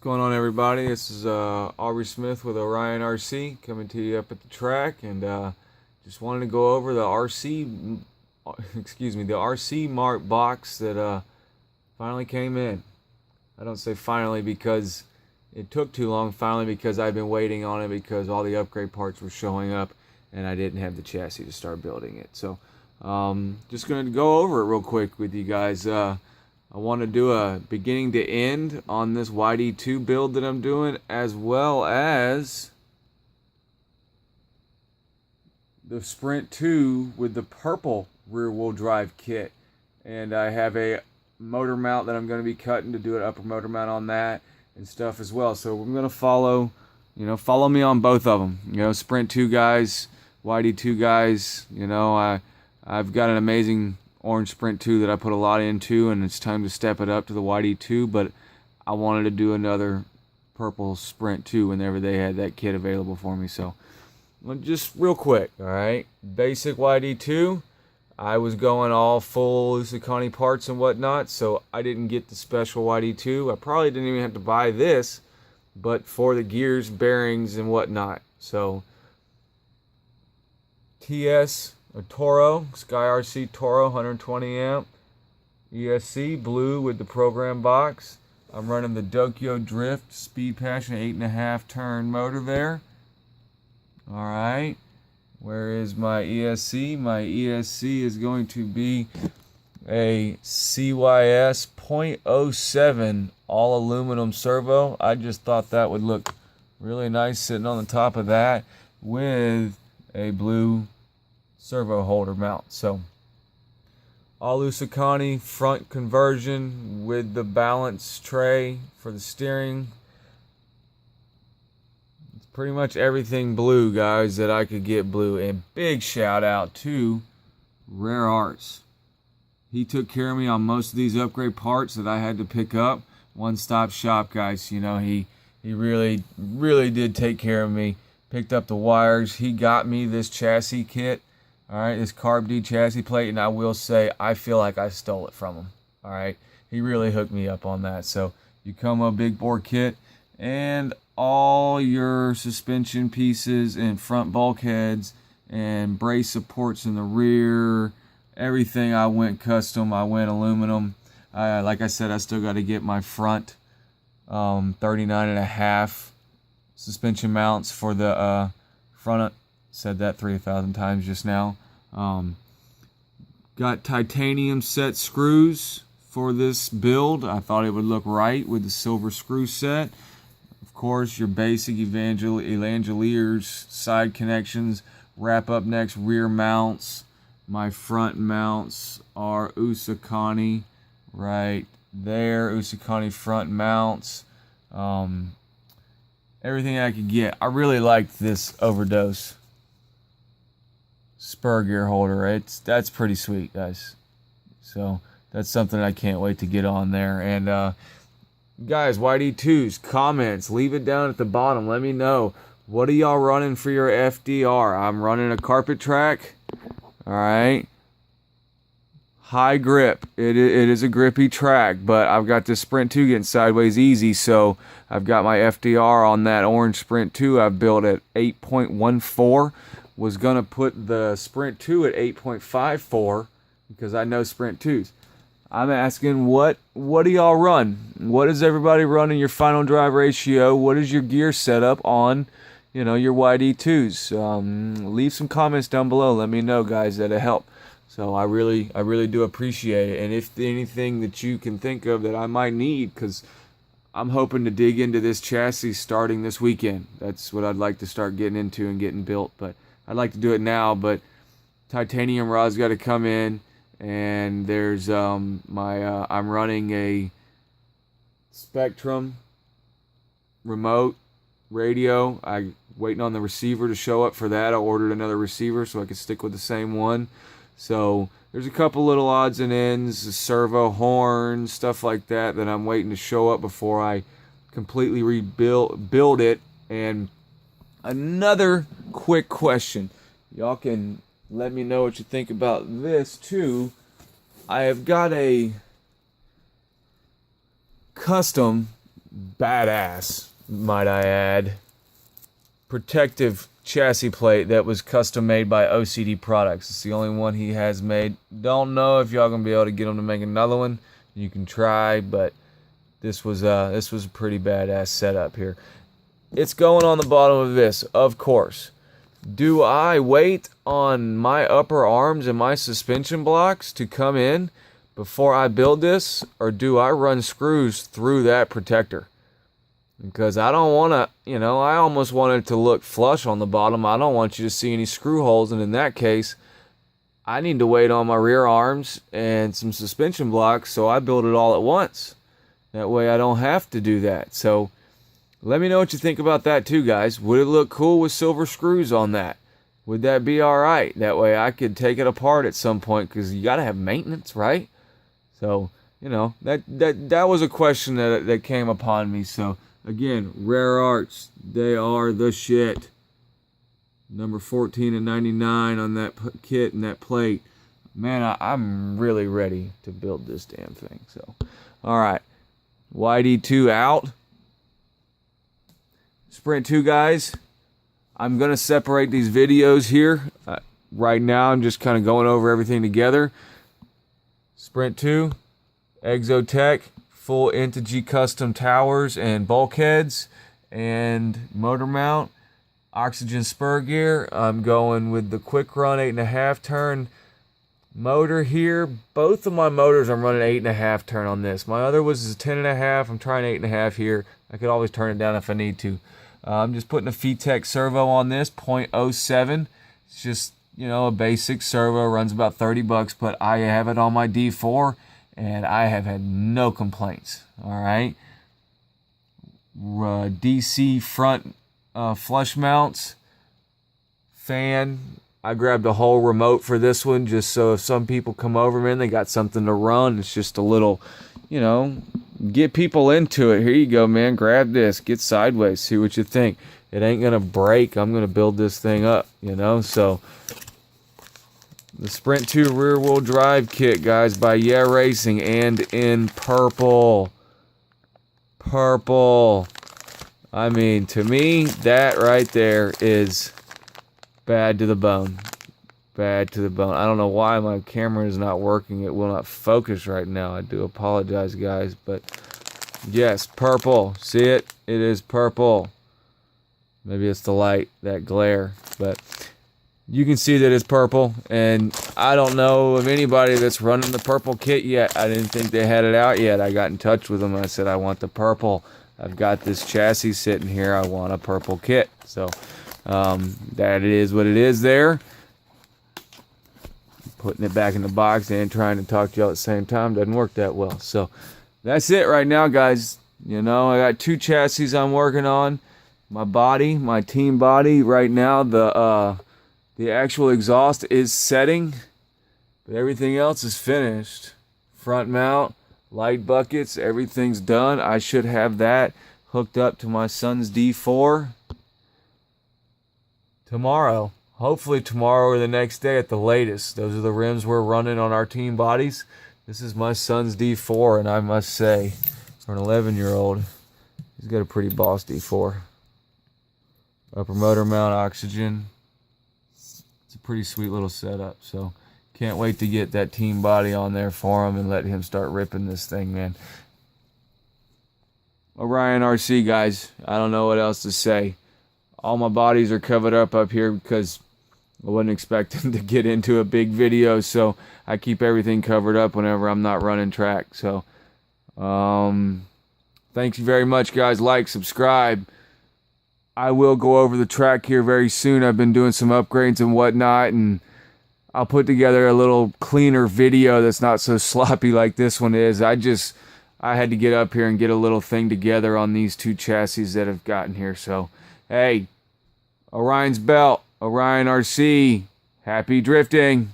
going on, everybody? This is Aubrey Smith with Orion RC coming to you up at the track, and just wanted to go over the RC, the RC Mart box that finally came in. I don't say finally because it took too long. Finally, because I've been waiting on it because all the upgrade parts were showing up, and I didn't have the chassis to start building it. So, just going to go over it real quick with you guys. I want to do a beginning to end on this YD2 build that I'm doing, as well as the Sprint 2 with the purple rear wheel drive kit. And I have a motor mount that I'm going to be cutting to do an upper motor mount on that and stuff as well. So I'm going to follow me on both of them. Sprint 2 guys, YD2 guys, I've got an amazing orange Sprint 2 that I put a lot into, and it's time to step it up to the YD2, but I wanted to do another purple Sprint 2 whenever they had that kit available for me. So just real quick, alright, basic YD2, I was going all full Usakani parts and whatnot, so I didn't get the special YD2. I probably didn't even have to buy this, but for the gears, bearings, and whatnot. So TS, a Toro, Sky RC Toro, 120 amp, ESC, blue with the program box. I'm running the Dokyo Drift Speed Passion 8.5 turn motor there. Alright, where is my ESC? My ESC is going to be a CYS .07 all aluminum servo. I just thought that would look really nice sitting on the top of that with a blue servo holder mount. So all Usakani front conversion with the balance tray for the steering. It's pretty much everything blue, guys, that I could get blue. And big shout out to Rare Arts. He took care of me on most of these upgrade parts that I had to pick up. One-stop shop, guys. He really did take care of me. Picked up the wires. He got me this chassis kit. Alright, this Carb D chassis plate, and I will say, I feel like I stole it from him. Alright, he really hooked me up on that. So, you come a big bore kit, and all your suspension pieces and front bulkheads and brace supports in the rear, everything I went custom, I went aluminum. Like I said, I still got to get my front 39.5 suspension mounts for the front. Said that 3,000 times just now. Got titanium set screws for this build. I thought it would look right with the silver screw set. Of course, your basic Evangeliers side connections, wrap up next rear mounts. My front mounts are Usakani right there. Usakani front mounts. Everything I could get. I really liked this Overdose spur gear holder. That's pretty sweet, guys. So that's something I can't wait to get on there. And guys, YD2s, comments, leave it down at the bottom. Let me know, what are y'all running for your FDR? I'm running a carpet track. Alright, high grip. It is a grippy track, but I've got this Sprint 2 getting sideways easy, so I've got my FDR on that orange Sprint 2 I've built at 8.14. Was going to put the Sprint 2 at 8.54 because I know Sprint 2s. I'm asking, what do y'all run? What does everybody run in your final drive ratio? What is your gear setup on, your YD2s? Leave some comments down below. Let me know, guys. That'll help. So I really do appreciate it. And if anything that you can think of that I might need, because I'm hoping to dig into this chassis starting this weekend. That's what I'd like to start getting into and getting built. But I'd like to do it now, but titanium rod's got to come in, and there's I'm running a Spectrum remote radio. I'm waiting on the receiver to show up for that. I ordered another receiver so I could stick with the same one. So there's a couple little odds and ends, a servo horn, stuff like that I'm waiting to show up before I completely build it. And another quick question. Y'all can let me know what you think about this too. I have got a custom badass, might I add, protective chassis plate that was custom made by OCD Products. It's the only one he has made. Don't know if y'all gonna be able to get him to make another one. You can try, but this was a pretty badass setup here. It's going on the bottom of this, of course. Do I wait on my upper arms and my suspension blocks to come in before I build this, or do I run screws through that protector? Because I don't want to, I almost want it to look flush on the bottom. I don't want you to see any screw holes, and in that case, I need to wait on my rear arms and some suspension blocks, so I build it all at once. That way I don't have to do that. So let me know what you think about that too, guys. Would it look cool with silver screws on that? Would that be all right? That way I could take it apart at some point, because you got to have maintenance, right? So, that was a question that came upon me. So, again, Rare Arts, they are the shit. Number 14 and 99 on that kit and that plate. Man, I'm really ready to build this damn thing. So, all right. YD2 out. Sprint 2, guys. I'm going to separate these videos here. Right now, I'm just kind of going over everything together. Sprint 2, Exotech, full Integy custom towers and bulkheads, and motor mount, oxygen spur gear. I'm going with the quick run 8.5 turn motor here. Both of my motors I'm running 8.5 turn on this. My other was 10.5. I'm trying 8.5 here. I could always turn it down if I need to. I'm just putting a VTEC servo on this, 0.07. It's just, a basic servo, runs about $30, but I have it on my D4 and I have had no complaints. All right. DC front flush mounts, fan. I grabbed a whole remote for this one just so if some people come over, man, they got something to run. It's just a little, get people into it. Here you go, man. Grab this, get sideways, see what you think. It ain't gonna break. I'm gonna build this thing up, so the Sprint 2 rear wheel drive kit, guys, by Yeah Racing, and in purple. I mean, to me, that right there is bad to the bone. Bad to the bone. I don't know why my camera is not working. It will not focus right now. I do apologize, guys, but yes, purple. See it? It is purple. Maybe it's the light, that glare, but you can see that it's purple, and I don't know of anybody that's running the purple kit yet. I didn't think they had it out yet. I got in touch with them and I said, I want the purple. I've got this chassis sitting here. I want a purple kit. So that is what it is there. Putting it back in the box and trying to talk to y'all at the same time doesn't work that well. So that's it right now, guys. I got 2 chassis I'm working on. My body, my team body right now, the actual exhaust is setting, but everything else is finished. Front mount, light buckets, everything's done. I should have that hooked up to my son's D4 tomorrow. Hopefully tomorrow or the next day at the latest. Those are the rims we're running on our team bodies. This is my son's D4, and I must say, for an 11-year-old, he's got a pretty boss D4. Upper motor mount, oxygen. It's a pretty sweet little setup, so can't wait to get that team body on there for him and let him start ripping this thing, man. Orion RC, guys, I don't know what else to say. All my bodies are covered up here because I wasn't expecting to get into a big video, so I keep everything covered up whenever I'm not running track. So thank you very much, guys. Like, subscribe. I will go over the track here very soon. I've been doing some upgrades and whatnot, and I'll put together a little cleaner video that's not so sloppy like this one is. I had to get up here and get a little thing together on these 2 chassis that have gotten here. So, hey, Orion's Belt, Orion RC, happy drifting.